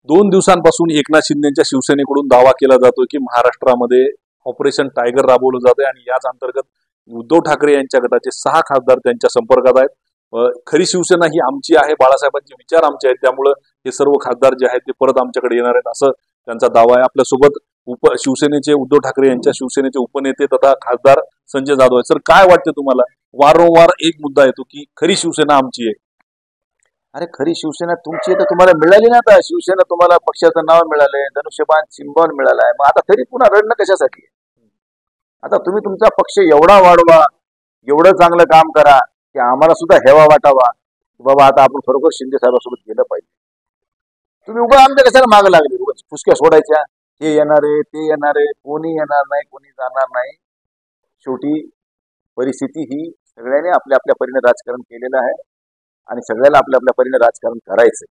2 दिवसांपासून एकनाथ शिंदेच्या शिवसेनेकडून दावा केला जातो की महाराष्ट्रामध्ये ऑपरेशन टायगर राबवलं जाते आणि याच अंतर्गत उद्धव ठाकरे यांच्या गटाचे 6 खासदार त्यांच्या संपर्कात आहेत. खरी शिवसेना ही आमची आहे, बाळासाहेबांचे विचार आमचे आहेत, त्यामुळे हे सर्व खासदार जे आहेत ते परत आमच्याकडे येणार आहेत असं त्यांचा दावा आहे. आपल्यासोबत शिवसेनेचे उद्धव ठाकरे यांच्या शिवसेनेचे उपनेते तथा खासदार संजय जाधव आहेत. सर, काय वाटते तुम्हाला? वारंवार एक मुद्दा येतो की खरी शिवसेना आमची आहे. अरे खरी शिवसेना तुमची तर तुम्हाला मिळाली ना. आता शिवसेना तुम्हाला पक्षाचं नाव मिळालंय, धनुष्यबाण सिंबॉल मिळालाय, मग आता तरी पुन्हा रडणं कशासाठी? आता तुम्ही तुमचा पक्ष एवढा वाढवा, एवढं चांगलं काम करा की आम्हाला सुद्धा हेवा वाटावा की बाबा आता आपण खरोखर शिंदे साहेबांसोबत गेलं पाहिजे. तुम्ही उगा आमच्या कशाला मागं लागले? उगाच फुसक्या सोडायच्या, हे येणार आहे ते येणार आहे, कोणी येणार नाही कोणी जाणार नाही. शेवटी परिस्थिती ही सगळ्यांनी आपल्या आपल्या परीने राजकारण केलेलं आहे आणि सगळ्याला आपल्या आपल्या परीने राजकारण करायचंय.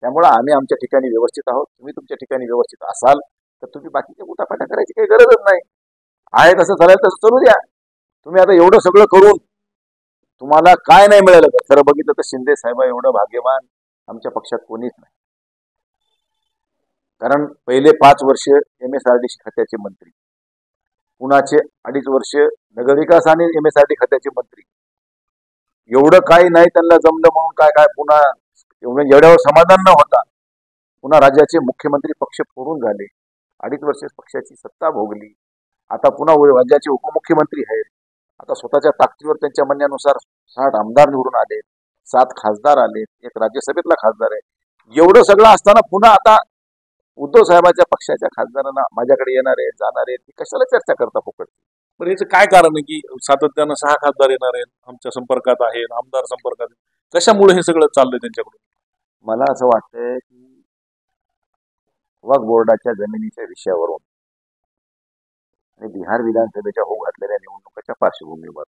त्यामुळे आम्ही आमच्या ठिकाणी व्यवस्थित आहोत, तुम्ही तुमच्या ठिकाणी व्यवस्थित असाल तर तुम्ही बाकीच्या गुटापाटा करायची काही गरजच नाही. आहे तसं चालेल तसं चालू द्या. तुम्ही आता एवढं सगळं करून तुम्हाला काय नाही मिळालं का? खरं बघितलं तर शिंदे साहेब एवढं भाग्यवान आमच्या पक्षात कोणीच नाही. कारण पहिले 5 वर्ष MSRDC खात्याचे मंत्री, पुण्याचे 2.5 वर्ष नगरविकास आणि MSRD खात्याचे मंत्री, एवढं काही नाही त्यांना जमलं म्हणून काय काय पुन्हा एवढ्यावर समाधान न होता पुन्हा राज्याचे मुख्यमंत्री पक्ष फोडून झाले. 2.5 वर्ष पक्षाची सत्ता भोगली. आता पुन्हा राज्याचे उपमुख्यमंत्री आहेत. आता स्वतःच्या ताकदीवर त्यांच्या म्हणण्यानुसार 60 आमदार निवडून आले, 7 खासदार आले, 1 राज्यसभेतला खासदार आहे. एवढं सगळं असताना पुन्हा आता उद्धव साहेबांच्या पक्षाच्या खासदारांना माझ्याकडे येणार आहे जाणार आहे, ती कशाला चर्चा करता फुकट? पण याचं काय कारण आहे की सातत्यानं 6 खासदार येणार आहेत, आमच्या संपर्कात आहेत, आमदार संपर्कात आहेत? कशामुळे हे सगळं चाललंय त्यांच्याकडून? मला असं वाटतंय की वक्फ बोर्डाच्या जमिनीच्या विषयावरून आणि बिहार विधानसभेच्या होऊ घातलेल्या निवडणुकीच्या पार्श्वभूमीवर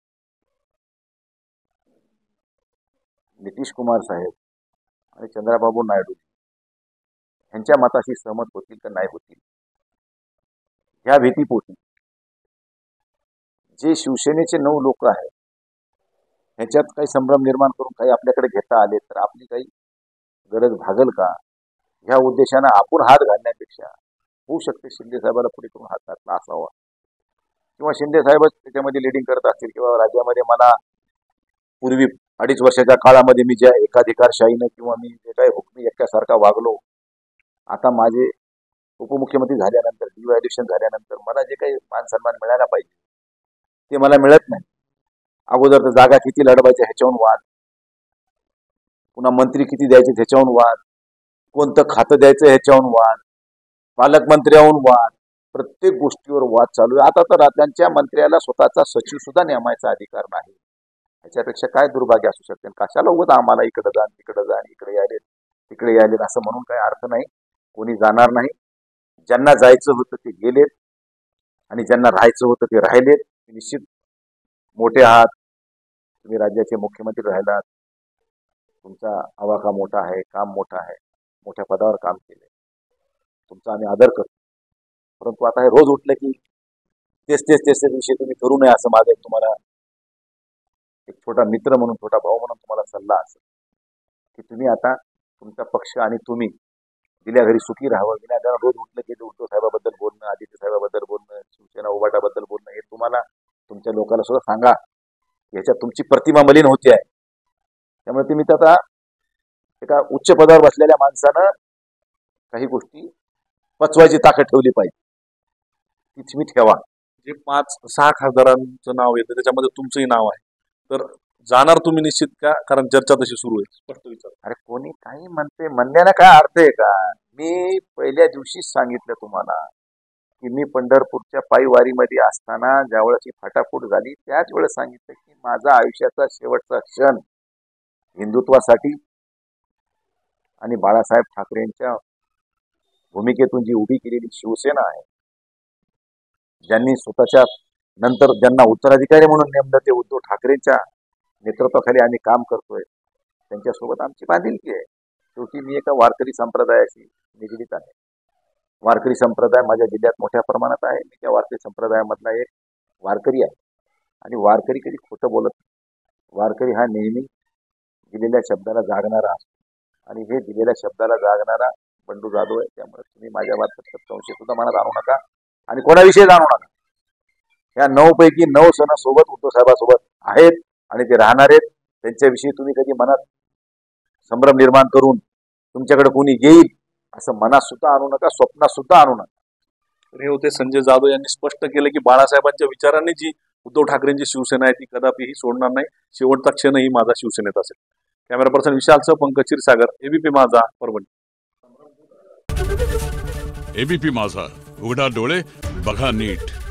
नितीश कुमार साहेब आणि चंद्राबाबू नायडू यांच्या मताशी सहमत होतील का नाही होतील ह्या भीतीपोटी जे शिवसेनेचे 9 लोक आहेत ह्याच्यात काही संभ्रम निर्माण करून काही आपल्याकडे घेता आले तर आपली काही गरज भागल का ह्या उद्देशाने आपण हात घालण्यापेक्षा होऊ शकते शिंदे साहेबाला पुढे करून हात घातला असावा किंवा शिंदे साहेबच त्याच्यामध्ये लिडिंग करत असतील किंवा राज्यामध्ये मला पूर्वी 2.5 वर्षाच्या काळामध्ये मी ज्या एकाधिकारशाहीनं किंवा मी जे काही हुकमी एकट्यासारखा वागलो, आता माझे उपमुख्यमंत्री झाल्यानंतर डिव्हॅल्युएशन झाल्यानंतर मला जे काही मान सन्मान मिळायला पाहिजे ते मला मिळत नाही. अगोदर तर जागा किती लढवायच्या ह्याच्यावरून वाद, पुन्हा मंत्री किती द्यायचे ह्याच्यावरून वाद, कोणतं खातं द्यायचं ह्याच्यावरून वाद, पालकमंत्र्याहून वाद, प्रत्येक गोष्टीवर वाद चालू आहे. आता तर राज्यांच्या मंत्र्याला स्वतःचा सचिव सुद्धा नेमायचा अधिकार नाही. ह्याच्यापेक्षा काय दुर्भाग्य असू शकते? कशाला उगाच आम्हाला इकडे जा तिकडे जा इकडे यायले तिकडे यायले असं म्हणून काही अर्थ नाही. कोणी जाणार नाही. ज्यांना जायचं होतं ते गेलेत आणि ज्यांना राहायचं होतं ते राहिलेत. निश्चित मोठे आहात तुम्ही, राज्याचे मुख्यमंत्री राहिलात, तुमचा आवाका मोठा आहे, काम मोठं आहे, मोठ्या पदावर काम केले, तुमचा आम्ही आदर करतो. परंतु आता हे रोज उठलं की तेच विषय तुम्ही करू नये असं माझं तुम्हाला एक छोटा मित्र म्हणून छोटा भाऊ म्हणून तुम्हाला सल्ला असेल की तुम्ही आता तुमचा पक्ष आणि तुम्ही दिल्या घरी सुखी राहावं. विनाकारण रोज उठलं की उद्धव साहेबाबद्दल बोलणं, आदित्य साहेबाबद्दल बोलणं, शिवसेना उभाटाबद्दल बोलणं हे तुम्हाला तुमच्या लोकांना सुद्धा सांगा. याच्यात तुमची प्रतिमा मलिन होते आहे. त्यामुळे तुम्ही आता एका उच्च पदावर बसलेल्या माणसानं काही गोष्टी पचवायची ताकद ठेवली पाहिजे, ती तुम्ही ठेवा. जे 5-6 खासदारांचं नाव येतं त्याच्यामध्ये तुमचंही नाव आहे, तर जाणार तुम्ही निश्चित का? कारण चर्चा तशी सुरू आहे. स्पष्ट विचार. अरे कोणी काही म्हणते, म्हणण्याला काय अर्थ आहे का? मी पहिल्या दिवशीच सांगितलं तुम्हाला की मी पंढरपूरच्या पायीवारीमध्ये असताना ज्यावेळेस ही फाटाफूट झाली त्याच वेळेस सांगितलं की माझा आयुष्याचा शेवटचा क्षण हिंदुत्वासाठी आणि बाळासाहेब ठाकरेंच्या भूमिकेतून जी उभी केलेली शिवसेना आहे, ज्यांनी स्वतःच्या नंतर ज्यांना उत्तराधिकारी म्हणून नेमलं ते उद्धव ठाकरेंच्या नेतृत्वाखाली आम्ही काम करतोय, त्यांच्यासोबत आमची बांधिलकी आहे. शेवटी मी एका वारकरी संप्रदायाशी निगडीत आहे. वारकरी संप्रदाय माझ्या जिल्ह्यात मोठ्या प्रमाणात आहे. मी त्या वारकरी संप्रदायामधला एक वारकरी आहे आणि वारकरी कधी खोटं बोलत नाही. वारकरी हा नेहमी दिलेल्या शब्दाला जागणारा असतो आणि हे दिलेल्या शब्दाला जागणारा बंडू जाधव आहे. त्यामुळे तुम्ही माझ्या बाबतीत संशय सुद्धा मनात आणू नका आणि कोणाविषयी जाणू नका. या 9 पैकी 9 सण सोबत उद्धव साहेबांसोबत आहेत आणि ते राहणार आहेत. त्यांच्याविषयी तुम्ही कधी मनात संभ्रम निर्माण करून तुमच्याकडे कोणी येईल असं मनात सुद्धा आणू नका, स्वप्नात सुद्धा आणू नका. तर हे होते संजय जाधव यांनी स्पष्ट केलं की बाळासाहेबांच्या विचारांनी जी उद्धव ठाकरेंची शिवसेना आहे ती कदापिही सोडणार नाही. शेवटचा क्षणही माझा शिवसेनेत असेल. कॅमेरा पर्सन विशालसह पंकज क्षीरसागर, एबीपी माझा, परभणी. एबीपी माझा, उघडा डोळे बघा नीट.